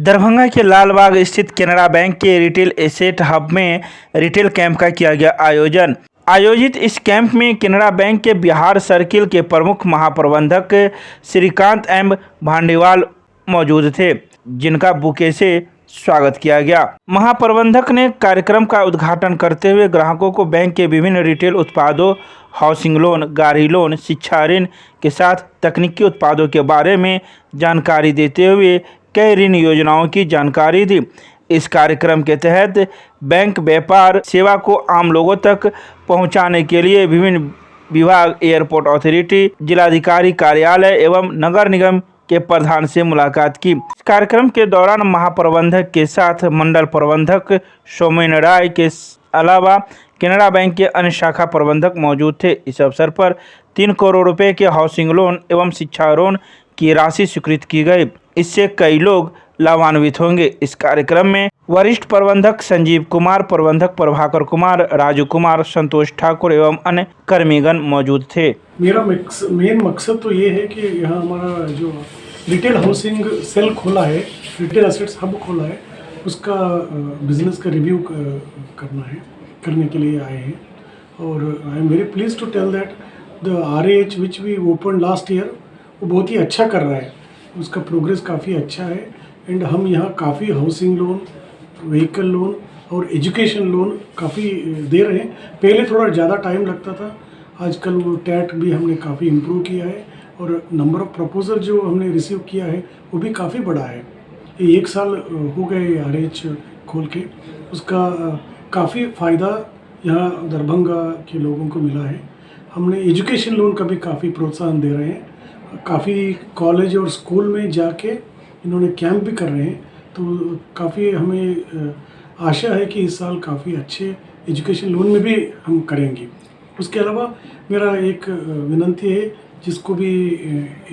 दरभंगा के लालबाग स्थित केनरा बैंक के रिटेल एसेट हब में रिटेल कैंप का किया गया आयोजित इस कैंप में केनरा बैंक के बिहार सर्किल के प्रमुख महाप्रबंधक श्रीकांत एम भांडेवाल मौजूद थे, जिनका बुके से स्वागत किया गया। महाप्रबंधक ने कार्यक्रम का उद्घाटन करते हुए ग्राहकों को बैंक के विभिन्न रिटेल उत्पादों, हाउसिंग लोन, गाड़ी लोन, शिक्षा ऋण के साथ तकनीकी उत्पादों के बारे में जानकारी देते हुए कई ऋण योजनाओं की जानकारी दी। इस कार्यक्रम के तहत बैंक व्यापार सेवा को आम लोगों तक पहुंचाने के लिए विभिन्न विभाग, एयरपोर्ट अथॉरिटी, जिलाधिकारी कार्यालय एवं नगर निगम के प्रधान से मुलाकात की। इस कार्यक्रम के दौरान महाप्रबंधक के साथ मंडल प्रबंधक सौमेन राय के अलावा केनरा बैंक के अन्य शाखा प्रबंधक मौजूद थे। इस अवसर पर 3 करोड़ रुपए के हाउसिंग लोन एवं शिक्षा लोन की राशि स्वीकृत की गई। इससे कई लोग लाभान्वित होंगे। इस कार्यक्रम में वरिष्ठ प्रबंधक संजीव कुमार, प्रबंधक प्रभाकर कुमार, राजू कुमार, संतोष ठाकुर एवं अन्य कर्मीगण मौजूद थे। मेरा मेन मकसद तो ये है कि यहाँ हमारा जो रिटेल हाउसिंग सेल खोला है, रिटेल एसेट्स हब खोला है, उसका बिजनेस का रिव्यू करने के लिए आए हैं। और I am very please to tell that the RH which we open last year वो बहुत ही अच्छा कर रहा है, उसका प्रोग्रेस काफ़ी अच्छा है। एंड हम यहाँ काफ़ी हाउसिंग लोन, व्हीकल लोन और एजुकेशन लोन काफ़ी दे रहे हैं। पहले थोड़ा ज़्यादा टाइम लगता था, आजकल वो टैट भी हमने काफ़ी इम्प्रूव किया है और नंबर ऑफ़ प्रपोजल जो हमने रिसीव किया है वो भी काफ़ी बड़ा है। ये 1 साल हो गए RH खोल के, उसका काफ़ी फ़ायदा यहाँ दरभंगा के लोगों को मिला है। हमने एजुकेशन लोन का भी काफ़ी प्रोत्साहन दे रहे हैं, काफ़ी कॉलेज और स्कूल में जाके इन्होंने कैंप भी कर रहे हैं, तो काफ़ी हमें आशा है कि इस साल काफ़ी अच्छे एजुकेशन लोन में भी हम करेंगे। उसके अलावा मेरा एक विनंती है, जिसको भी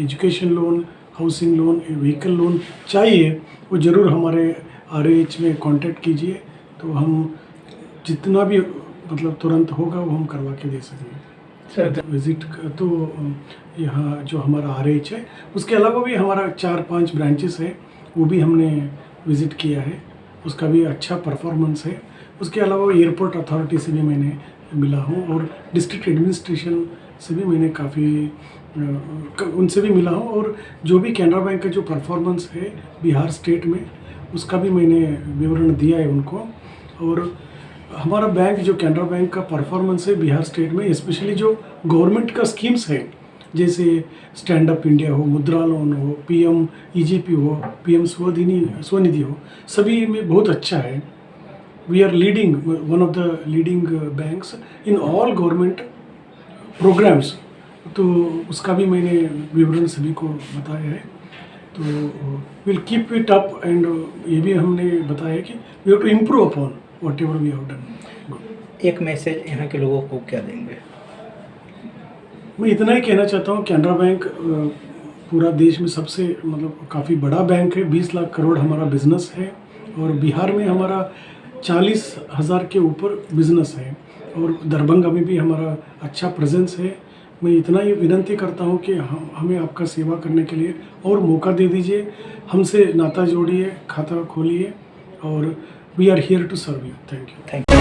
education loan, housing loan, vehicle loan चाहिए वो ज़रूर हमारे RH में कांटेक्ट कीजिए, तो हम जितना भी मतलब तुरंत होगा वो हम करवा के दे सकेंगे। विज़िट तो यहाँ जो हमारा RH है, उसके अलावा भी हमारा 4-5 ब्रांचेस है, वो भी हमने विज़िट किया है, उसका भी अच्छा परफॉर्मेंस है। उसके अलावा एयरपोर्ट अथॉरिटी से भी मैंने मिला हूँ और डिस्ट्रिक्ट एडमिनिस्ट्रेशन से भी मैंने काफ़ी उनसे भी मिला हूँ। और जो भी केनरा बैंक का जो परफॉर्मेंस है बिहार स्टेट में, उसका भी मैंने विवरण दिया है उनको। और हमारा बैंक जो केनरा बैंक का परफॉर्मेंस है बिहार स्टेट में, स्पेशली जो गवर्नमेंट का स्कीम्स है, जैसे स्टैंड अप इंडिया हो, मुद्रा लोन हो, PM EGP हो, PM स्वनिधि हो, सभी में बहुत अच्छा है। We are leading, one of the leading banks in all government programmes. तो उसका भी मैंने विवरण सभी को बताया है। तो will keep it up. And ये भी हमने बताया कि we have to improve upon whatever we have done. एक मैसेज यहाँ के लोगों को क्या देंगे? मैं इतना ही कहना चाहता हूँ, केनरा बैंक पूरा देश में सबसे मतलब काफ़ी बड़ा बैंक है, 20 लाख करोड़ हमारा बिजनेस है और बिहार में हमारा 40,000 के ऊपर बिजनेस है और दरभंगा में भी हमारा अच्छा प्रेजेंस है। मैं इतना ही विनती करता हूँ कि हमें आपका सेवा करने के लिए और मौका दे दीजिए, हमसे नाता जोड़िए, खाता खोलिए और we are here to serve you. Thank you.